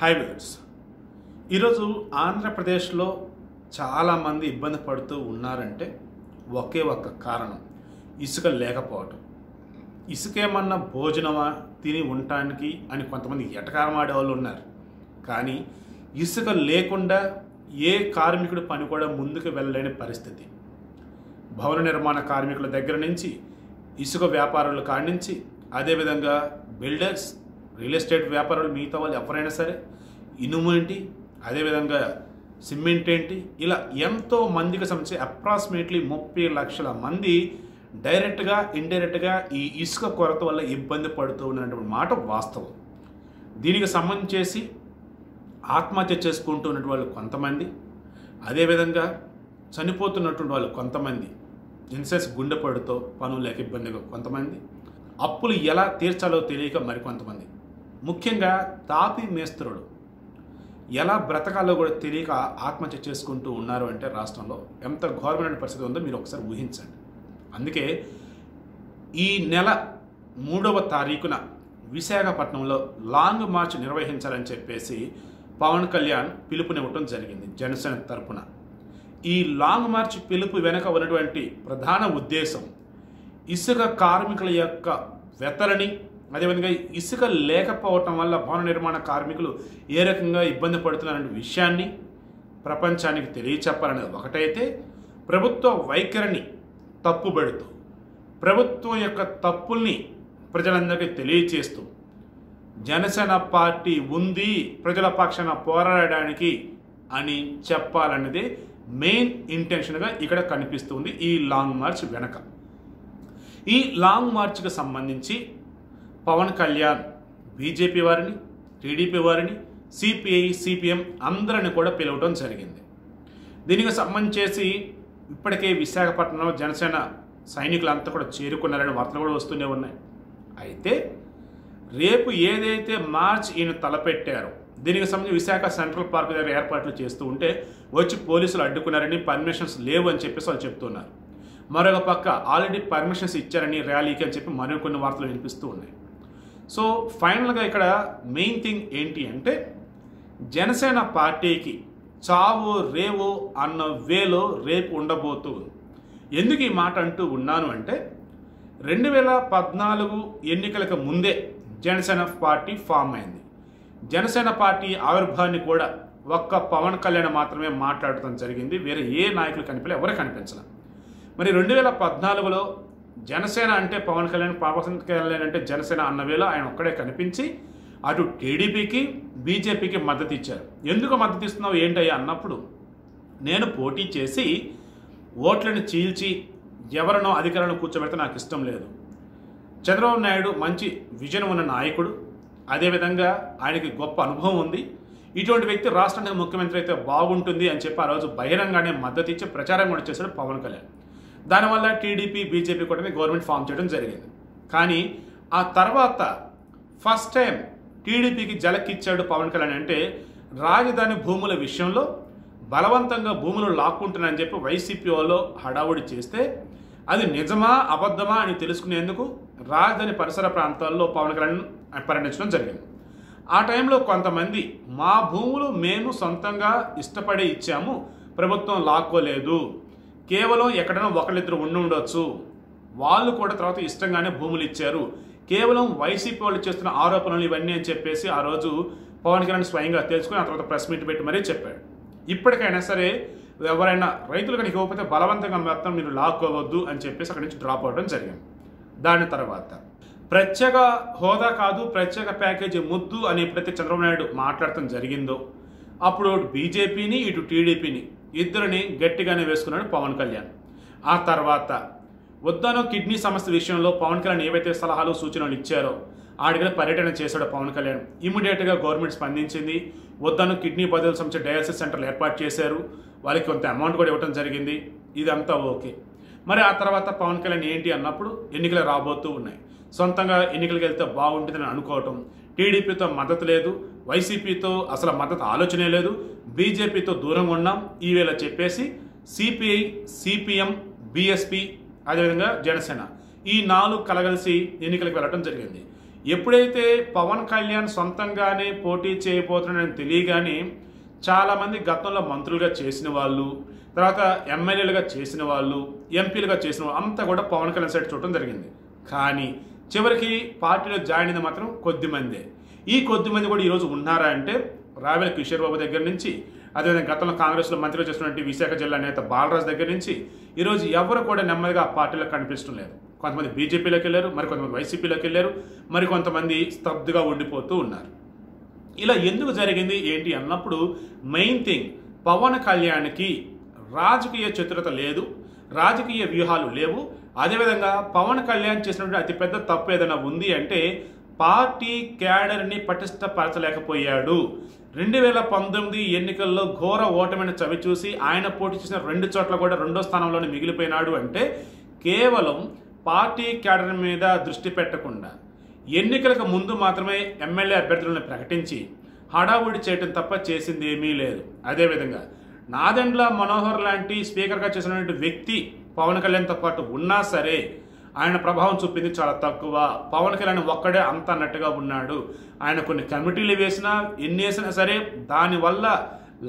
High viewers, ఈరోజు ఆంధ్రప్రదేశ్లో చాలామంది ఇబ్బంది పడుతూ ఉన్నారంటే ఒకే ఒక్క కారణం, ఇసుక లేకపోవటం. ఇసుకేమన్నా భోజనమా తిని ఉండటానికి అని కొంతమంది ఎటకారం ఆడేవాళ్ళు ఉన్నారు. కానీ ఇసుక లేకుండా ఏ కార్మికుడు పని కూడా ముందుకు వెళ్ళలేని పరిస్థితి. భవన నిర్మాణ కార్మికుల దగ్గర నుంచి, ఇసుక వ్యాపారుల కాడి నుంచి, అదేవిధంగా బిల్డర్స్, రియల్ ఎస్టేట్ వ్యాపారులు, మిగతా వాళ్ళు ఎవరైనా సరే, ఇనుము ఏంటి, అదేవిధంగా సిమెంట్ ఏంటి, ఇలా ఎంతో మందికి సంబంధించి అప్రాక్సిమేట్లీ 30 లక్షల మంది డైరెక్ట్గా ఇండైరెక్ట్గా ఈ ఇసుక కొరత వల్ల ఇబ్బంది పడుతూ ఉన్నటువంటి మాట వాస్తవం. దీనికి సంబంధించేసి ఆత్మహత్య చేసుకుంటున్నటువంటి వాళ్ళు కొంతమంది, అదేవిధంగా చనిపోతున్నటువంటి వాళ్ళు కొంతమంది, ఇన్సెస్ గుండెపడుతో పనులు లేక ఇబ్బందిగా కొంతమంది, అప్పులు ఎలా తీర్చాలో తెలియక మరికొంతమంది, ముఖ్యంగా తాపీ మేస్త్రులు ఎలా బ్రతకాలో కూడా తెలియక ఆత్మహత్య చేసుకుంటూ ఉన్నారు అంటే రాష్ట్రంలో ఎంత ఘోరమైన పరిస్థితి ఉందో మీరు ఒకసారి ఊహించండి. అందుకే ఈ నెల 3వ తారీఖున విశాఖపట్నంలో లాంగ్ మార్చ్ నిర్వహించాలని చెప్పేసి పవన్ కళ్యాణ్ పిలుపునివ్వటం జరిగింది జనసేన తరపున. ఈ లాంగ్ మార్చ్ పిలుపు వెనుక ఉన్నటువంటి ప్రధాన ఉద్దేశం ఇసుక కార్మికుల యొక్క వ్యతలని, అదేవిధంగా ఇసుక లేకపోవటం వల్ల భవన నిర్మాణ కార్మికులు ఏ రకంగా ఇబ్బంది పడుతున్నారనే విషయాన్ని ప్రపంచానికి తెలియచెప్పాలనేది ఒకటైతే, ప్రభుత్వ వైఖరిని తప్పుబడుతూ ప్రభుత్వం యొక్క తప్పుల్ని ప్రజలందరికీ తెలియచేస్తూ జనసేన పార్టీ ఉంది ప్రజల పక్షాన పోరాడడానికి అని చెప్పాలన్నదే మెయిన్ ఇంటెన్షన్గా ఇక్కడ కనిపిస్తుంది ఈ లాంగ్ మార్చ్ వెనక. ఈ లాంగ్ మార్చ్కి సంబంధించి పవన్ కళ్యాణ్ బీజేపీ వారిని, టీడీపీ వారిని, సిపిఐ, సిపిఎం అందరిని కూడా పిలవడం జరిగింది. దీనికి సంబంధించేసి ఇప్పటికే విశాఖపట్నంలో జనసేన సైనికులంతా కూడా చేరుకున్నారని వార్తలు కూడా వస్తూనే ఉన్నాయి. అయితే రేపు ఏదైతే మార్చ్ ఈయన తలపెట్టారో దీనికి సంబంధించి విశాఖ సెంట్రల్ పార్క్ దగ్గర ఏర్పాట్లు చేస్తూ ఉంటే వచ్చి పోలీసులు అడ్డుకున్నారని, పర్మిషన్స్ లేవు అని చెప్పేసి వాళ్ళు చెప్తున్నారు. మరొక పక్క ఆల్రెడీ పర్మిషన్స్ ఇచ్చారని ర్యాలీకి అని చెప్పి మరికొన్ని వార్తలు వినిపిస్తూ ఉన్నాయి. సో ఫైనల్గా ఇక్కడ మెయిన్ థింగ్ ఏంటి అంటే, జనసేన పార్టీకి చావో రేవో అన్న వేలో రేపు ఉండబోతుంది. ఎందుకు ఈ మాట అంటూ ఉన్నాను అంటే, 2014 ఎన్నికలకు ముందే జనసేన పార్టీ ఫామ్ అయింది. జనసేన పార్టీ ఆవిర్భావాన్ని కూడా ఒక్క పవన్ కళ్యాణ్ మాత్రమే మాట్లాడటం జరిగింది. వేరే ఏ నాయకులు కనిపించలే, ఎవరు కనిపించలే. మరి 2014లో జనసేన అంటే పవన్ కళ్యాణ్ అంటే జనసేన అన్న వేళ ఆయన ఒక్కడే కనిపించి అటు టీడీపీకి, బీజేపీకి మద్దతు ఇచ్చారు. ఎందుకు మద్దతు ఇస్తున్నావు ఏంటయ్యా అన్నప్పుడు, నేను పోటీ చేసి ఓట్లను చీల్చి ఎవరినో అధికారంలో కూర్చోబెడితే నాకు ఇష్టం లేదు. చంద్రబాబు నాయుడు మంచి విజన్ ఉన్న నాయకుడు, అదేవిధంగా ఆయనకి గొప్ప అనుభవం ఉంది. ఇటువంటి వ్యక్తి రాష్ట్రానికి ముఖ్యమంత్రి అయితే బాగుంటుంది అని చెప్పి ఆ రోజు బహిరంగానే మద్దతు ఇచ్చి ప్రచారం కూడా చేశాడు పవన్ కళ్యాణ్. దానివల్ల టీడీపీ, బీజేపీ కూడా గవర్నమెంట్ ఫామ్ చేయడం జరిగింది. కానీ ఆ తర్వాత ఫస్ట్ టైం టీడీపీకి జలకిచ్చాడు పవన్ కళ్యాణ్. అంటే రాజధాని భూముల విషయంలో బలవంతంగా భూములు లాక్కుంటున్నారని చెప్పి వైసీపీ వాళ్ళు హడావుడి చేస్తే అది నిజమా అబద్ధమా అని తెలుసుకునేందుకు రాజధాని పరిసర ప్రాంతాల్లో పవన్ కళ్యాణ్ పర్యటించడం జరిగింది. ఆ టైంలో కొంతమంది మా భూములు మేము సొంతంగా ఇష్టపడి ఇచ్చాము, ప్రభుత్వం లాక్కోలేదు, కేవలం ఎక్కడైనా ఒకళ్ళిద్దరు ఉండొచ్చు, వాళ్ళు కూడా తర్వాత ఇష్టంగానే భూములు ఇచ్చారు, కేవలం వైసీపీ వాళ్ళు చేస్తున్న ఆరోపణలు ఇవన్నీ అని చెప్పేసి ఆ రోజు పవన్ కళ్యాణ్ స్వయంగా తెలుసుకుని ఆ తర్వాత ప్రెస్ మీట్ పెట్టి మరీ చెప్పాడు. ఇప్పటికైనా సరే ఎవరైనా రైతులు కనుక ఇవ్వకపోతే బలవంతంగా మొత్తం మీరు లాక్కోవద్దు అని చెప్పేసి అక్కడి నుంచి డ్రాప్ అవడం జరిగింది. దాని తర్వాత ప్రత్యేక హోదా కాదు, ప్రత్యేక ప్యాకేజీ ముద్దు అని ఎప్పుడైతే చంద్రబాబు నాయుడు మాట్లాడటం జరిగిందో అప్పుడు బీజేపీని, ఇటు టీడీపీని ఇద్దరిని గట్టిగానే వేసుకున్నాడు పవన్ కళ్యాణ్. ఆ తర్వాత వద్దనో కిడ్నీ సమస్య విషయంలో పవన్ కళ్యాణ్ ఏవైతే సలహాలు, సూచనలు ఇచ్చారో ఆడికి పర్యటన చేశాడు పవన్ కళ్యాణ్. ఇమీడియట్గా గవర్నమెంట్ స్పందించింది. వద్దను కిడ్నీ బదులు సంబంధించి డయాలసిస్ సెంటర్లు ఏర్పాటు చేశారు, వాళ్ళకి కొంత అమౌంట్ కూడా ఇవ్వడం జరిగింది. ఇదంతా ఓకే. మరి ఆ తర్వాత పవన్ కళ్యాణ్ ఏంటి అన్నప్పుడు ఎన్నికలు రాబోతూ ఉన్నాయి, సొంతంగా ఎన్నికలకు వెళ్తే బాగుంటుందని అనుకోవటం, టీడీపీతో మద్దతు లేదు, వైసీపీతో అసలు మద్దతు ఆలోచనే లేదు, బీజేపీతో దూరంగా ఉన్నాం ఈ వేళ చెప్పేసి సిపిఐ, సిపిఎం, బీఎస్పీ, అదేవిధంగా జనసేన ఈ 4 కలగలిసి ఎన్నికలకు వెళ్ళడం జరిగింది. ఎప్పుడైతే పవన్ కళ్యాణ్ సొంతంగానే పోటీ చేయబోతున్నాడని తెలియగానే చాలామంది గతంలో మంత్రులుగా చేసిన వాళ్ళు, తర్వాత ఎమ్మెల్యేలుగా చేసిన వాళ్ళు, ఎంపీలుగా చేసిన వాళ్ళు అంతా కూడా పవన్ కళ్యాణ్ సైడ్ చూడటం జరిగింది. కానీ చివరికి పార్టీలో జాయిన్ అయింది మాత్రం కొద్దిమందే. ఈ కొద్దిమంది కూడా ఈరోజు ఉన్నారా అంటే రావెల కిషోర్ బాబు దగ్గర నుంచి, అదేవిధంగా గతంలో కాంగ్రెస్లో మంత్రిగా చేసినటువంటి విశాఖ జిల్లా నేత బాలరాజు దగ్గర నుంచి ఈరోజు ఎవరు కూడా నెమ్మదిగా ఆ పార్టీలో కనిపించడం లేదు. కొంతమంది బీజేపీలోకి వెళ్ళారు, మరి కొంతమంది వైసీపీలోకి వెళ్ళారు, మరి కొంతమంది స్తబ్దుగా ఉండిపోతూ ఉన్నారు. ఇలా ఎందుకు జరిగింది ఏంటి అన్నప్పుడు మెయిన్ థింగ్, పవన్ కళ్యాణ్కి రాజకీయ చతురత లేదు, రాజకీయ వ్యూహాలు లేవు. అదేవిధంగా పవన్ కళ్యాణ్ చేసినటువంటి అతిపెద్ద తప్పు ఏదైనా ఉంది అంటే పార్టీ క్యాడర్ని పటిష్టపరచలేకపోయాడు. 2019 ఎన్నికల్లో ఘోర ఓటమిని చవిచూసి ఆయన పోటీ చేసిన 2 చోట్ల కూడా 2వ స్థానంలోనే మిగిలిపోయినాడు అంటే కేవలం పార్టీ క్యాడర్ మీద దృష్టి పెట్టకుండా ఎన్నికలకు ముందు మాత్రమే ఎమ్మెల్యే అభ్యర్థులను ప్రకటించి హడావుడి చేయటం తప్ప చేసింది ఏమీ లేదు. అదేవిధంగా నాదెండ్ల మనోహర్ లాంటి స్పీకర్గా చేసినటువంటి వ్యక్తి పవన్ కళ్యాణ్తో పాటు ఉన్నా సరే ఆయన ప్రభావం చూపింది చాలా తక్కువ. పవన్ కళ్యాణ్ ఒక్కడే అంత అన్నట్టుగా ఉన్నాడు. ఆయన కొన్ని కమిటీలు వేసినా ఎన్ని వేసినా సరే దానివల్ల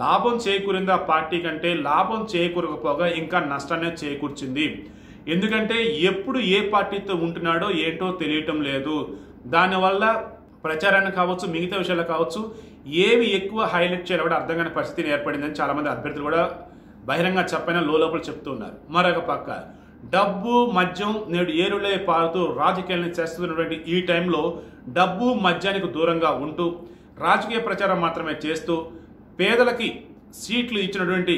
లాభం చేకూరింది ఆ పార్టీ కంటే లాభం చేకూరకపోగా ఇంకా నష్టాన్ని చేకూర్చింది. ఎందుకంటే ఎప్పుడు ఏ పార్టీతో ఉంటున్నాడో ఏంటో తెలియటం లేదు. దానివల్ల ప్రచారాన్ని కావచ్చు, మిగతా విషయాలు కావచ్చు, ఏవి ఎక్కువ హైలైట్ చేయాలో కూడా అర్థం కాని పరిస్థితి ఏర్పడిందని చాలామంది అభ్యర్థులు కూడా బహిరంగ చెప్పైనా లోపల చెప్తున్నారు. మరొక పక్క డబ్బు మద్యం నేడు ఏరులే పారుతూ రాజకీయాలను చేస్తున్నటువంటి ఈ టైంలో డబ్బు మద్యానికి దూరంగా ఉంటూ రాజకీయ ప్రచారం మాత్రమే చేస్తూ పేదలకి సీట్లు ఇచ్చినటువంటి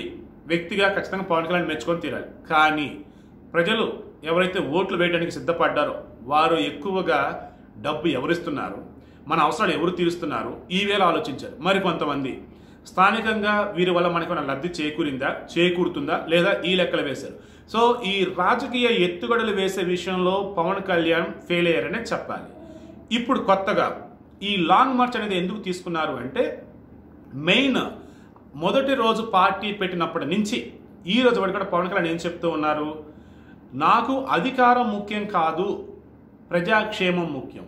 వ్యక్తిగా ఖచ్చితంగా పవన్ కళ్యాణ్ మెచ్చుకొని తీరాలి. కానీ ప్రజలు ఎవరైతే ఓట్లు వేయడానికి సిద్ధపడ్డారో వారు ఎక్కువగా డబ్బు ఎవరిస్తున్నారు, మన అవసరాలు ఎవరు తీరుస్తున్నారు, ఈ వేళ ఆలోచించారు. మరికొంతమంది స్థానికంగా వీరి వల్ల మనకు లబ్ధి చేకూరుతుందా లేదా ఈ లెక్కలు వేశారు. సో ఈ రాజకీయ ఎత్తుగడలు వేసే విషయంలో పవన్ కళ్యాణ్ ఫెయిల్ అయ్యారనే చెప్పాలి. ఇప్పుడు కొత్తగా ఈ లాంగ్ మార్చ్ అనేది ఎందుకు తీసుకున్నారు అంటే మెయిన్ మొదటి రోజు పార్టీ పెట్టినప్పటి నుంచి ఈ రోజు వరకు కూడా పవన్ కళ్యాణ్ ఏం చెప్తూ ఉన్నారు, నాకు అధికారం ముఖ్యం కాదు, ప్రజాక్షేమం ముఖ్యం,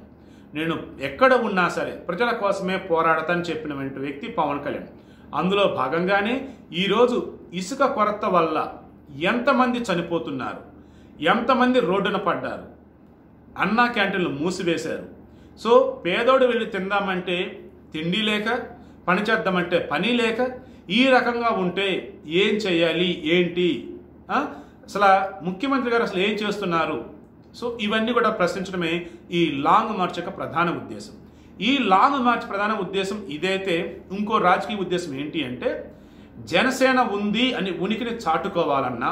నేను ఎక్కడ ఉన్నా సరే ప్రజల కోసమే పోరాడతానని చెప్పినటువంటి వ్యక్తి పవన్ కళ్యాణ్. అందులో భాగంగానే ఈరోజు ఇసుక కొరత వల్ల ఎంతమంది చనిపోతున్నారు, ఎంతమంది రోడ్డున పడ్డారు, అన్నా క్యాంటీన్లు మూసివేశారు. సో పేదోడు వెళ్ళి తిందామంటే తిండి లేక, పని చేద్దామంటే పని లేక, ఈ రకంగా ఉంటే ఏం చేయాలి ఏంటి, అసలు ముఖ్యమంత్రి గారు అసలు ఏం చేస్తున్నారు. సో ఇవన్నీ కూడా ప్రశ్నించడమే ఈ లాంగ్ మార్చ్ యొక్క ప్రధాన ఉద్దేశం. ఈ లాంగ్ మార్చ్ ప్రధాన ఉద్దేశం ఇదైతే ఇంకో రాజకీయ ఉద్దేశం ఏంటి అంటే జనసేన ఉంది అని ఉనికిని చాటుకోవాలన్నా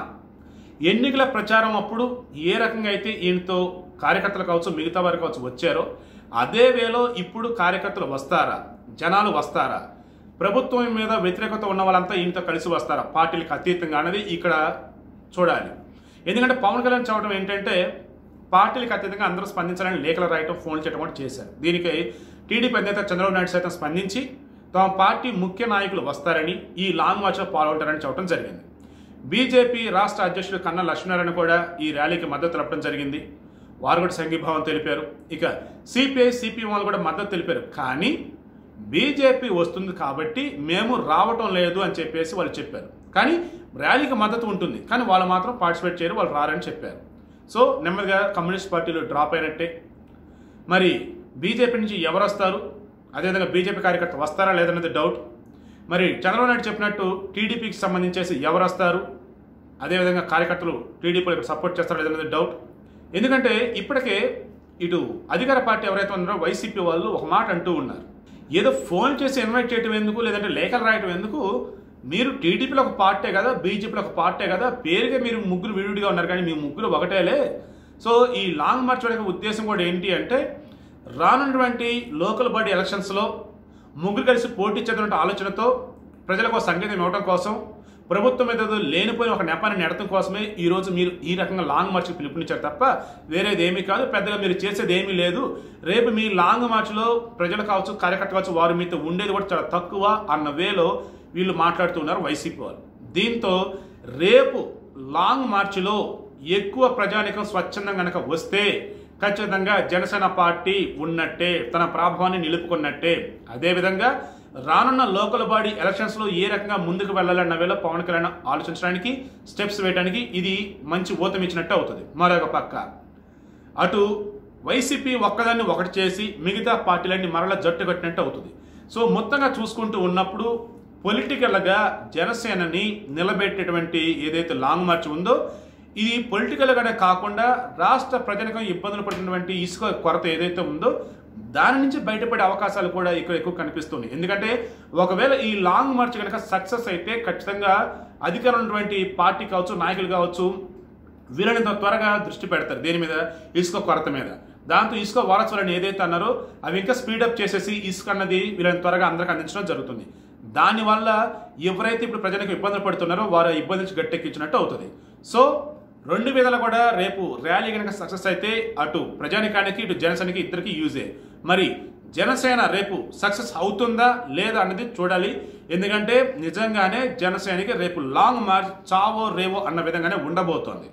ఎన్నికల ప్రచారం అప్పుడు ఏ రకంగా అయితే ఈయనతో కార్యకర్తలు కావచ్చు, మిగతా వారు కావచ్చు వచ్చారో అదే వేలో ఇప్పుడు కార్యకర్తలు వస్తారా, జనాలు వస్తారా, ప్రభుత్వం మీద వ్యతిరేకత ఉన్న వాళ్ళంతా ఈయనతో కలిసి వస్తారా పార్టీలకు అతీతంగా అనేది ఇక్కడ చూడాలి. ఎందుకంటే పవన్ కళ్యాణ్ చెప్పడం ఏంటంటే పార్టీలకు అతీతంగా అందరూ స్పందించాలని లేఖలు రాయటం, ఫోన్లు చేయడం కూడా చేశారు. దీనికి టీడీపీ అధినేత చంద్రబాబు నాయుడు సైతం స్పందించి తమ పార్టీ ముఖ్య నాయకులు వస్తారని ఈ లాంగ్ మార్చ్లో పాల్గొంటారని చెప్పడం జరిగింది. బీజేపీ రాష్ట్ర అధ్యక్షుడు కన్నా లక్ష్మీనారాయణ కూడా ఈ ర్యాలీకి మద్దతు తెలపడం జరిగింది. వారు కూడా సంఘీభావం తెలిపారు. ఇక సిపిఐ సిపిఎం వాళ్ళు కూడా మద్దతు తెలిపారు. కానీ బీజేపీ వస్తుంది కాబట్టి మేము రావటం లేదు అని చెప్పేసి వాళ్ళు చెప్పారు. కానీ ర్యాలీకి మద్దతు ఉంటుంది, కానీ వాళ్ళు మాత్రం పార్టిసిపేట్ చేయరు, వాళ్ళు రారని చెప్పారు. సో నెమ్మదిగా కమ్యూనిస్ట్ పార్టీలు డ్రాప్ అయినట్టే. మరి బీజేపీ నుంచి ఎవరు వస్తారు, అదేవిధంగా బీజేపీ కార్యకర్త వస్తారా లేదనేది డౌట్. మరి చంద్రబాబు నాయుడు చెప్పినట్టు టీడీపీకి సంబంధించేసి ఎవరు వస్తారు, అదేవిధంగా కార్యకర్తలు టీడీపీలకు సపోర్ట్ చేస్తారా లేదనేది డౌట్. ఎందుకంటే ఇప్పటికే ఇటు అధికార పార్టీ ఎవరైతే ఉన్నారో వైసీపీ వాళ్ళు ఒక మాట అంటూ ఉన్నారు, ఏదో ఫోన్ చేసి ఇన్వైట్ చేయడం ఎందుకు, లేదంటే లేఖలు రాయటం ఎందుకు, మీరు టీడీపీలో ఒక పార్టీ కదా, బీజేపీలో ఒక పార్టీ కదా, పేరుగా మీరు ముగ్గురు విడివిడిగా ఉన్నారు కానీ మీ ముగ్గురు ఒకటేలే. సో ఈ లాంగ్ మార్చ్ యొక్క ఉద్దేశం కూడా ఏంటి అంటే రానున్నటువంటి లోకల్ బాడీ ఎలక్షన్స్లో ముగ్గురు కలిసి పోటీ చేద్దామంటే ఆలోచనతో ప్రజలకు సంకేతం ఇవ్వడం కోసం, ప్రభుత్వం మీద లేనిపోయిన ఒక నెపాన్ని నెడతం కోసమే ఈరోజు మీరు ఈ రకంగా లాంగ్ మార్చ్కి పిలుపునిచ్చారు తప్ప వేరేది ఏమీ కాదు. పెద్దగా మీరు చేసేది ఏమీ లేదు. రేపు మీ లాంగ్ మార్చ్లో ప్రజలు కావచ్చు, కార్యకర్త కావచ్చు, వారు మీతో ఉండేది కూడా చాలా తక్కువ అన్న వేలో వీళ్ళు మాట్లాడుతున్నారు వైసీపీ వాళ్ళు. దీంతో రేపు లాంగ్ మార్చ్లో ఎక్కువ ప్రజానికం స్వచ్ఛందంగా కనుక వస్తే ఖచ్చితంగా జనసేన పార్టీ ఉన్నట్టే, తన ప్రభావాన్ని నిలుపుకున్నట్టే. అదేవిధంగా రానున్న లోకల్ బాడీ ఎలక్షన్స్లో ఏ రకంగా ముందుకు వెళ్ళాలన్న వేళ పవన్ కళ్యాణ్ ఆలోచించడానికి, స్టెప్స్ వేయడానికి ఇది మంచి ఊతం ఇచ్చినట్టు అవుతుంది. మరొక పక్క అటు వైసీపీ ఒక్కదాన్ని ఒకటి చేసి మిగతా పార్టీలన్నీ మరలా జట్టు కట్టినట్టు అవుతుంది. సో మొత్తంగా చూసుకుంటూ ఉన్నప్పుడు పొలిటికల్గా జనసేనని నిలబెట్టేటువంటి ఏదైతే లాంగ్ మార్చ్ ఉందో ఇది పొలిటికల్గానే కాకుండా రాష్ట్ర ప్రజలకు ఇబ్బందులు పడుతున్నటువంటి ఇసుక కొరత ఏదైతే ఉందో దాని నుంచి బయటపడే అవకాశాలు కూడా ఎక్కువ కనిపిస్తుంది. ఎందుకంటే ఒకవేళ ఈ లాంగ్ మార్చ్ కనుక సక్సెస్ అయితే ఖచ్చితంగా అధికారంలో ఉన్నటువంటి పార్టీ కావచ్చు, నాయకులు కావచ్చు, వీళ్ళని త్వరగా దృష్టి పెడతారు దేని మీద, ఇసుక కొరత మీద. దాంతో ఇసుక వారసులను ఏదైతే అన్నారో అవి ఇంకా స్పీడప్ చేసేసి ఇసుక అన్నది వీళ్ళని త్వరగా అందరికి అందించడం జరుగుతుంది. దానివల్ల ఎవరైతే ఇప్పుడు ప్రజలకు ఇబ్బందులు పడుతున్నారో వారు ఇబ్బంది నుంచి గట్టెక్కించినట్టు అవుతుంది. సో రెండు విధాలు కూడా రేపు ర్యాలీ కనుక సక్సెస్ అయితే అటు ప్రజానికానికి ఇటు జనసేనకి ఇద్దరికి యూజే. మరి జనసేన రేపు సక్సెస్ అవుతుందా లేదా అన్నది చూడాలి. ఎందుకంటే నిజంగానే జనసేనకి రేపు లాంగ్ మార్చ్ చావో రేవో అన్న విధంగానే ఉండబోతోంది.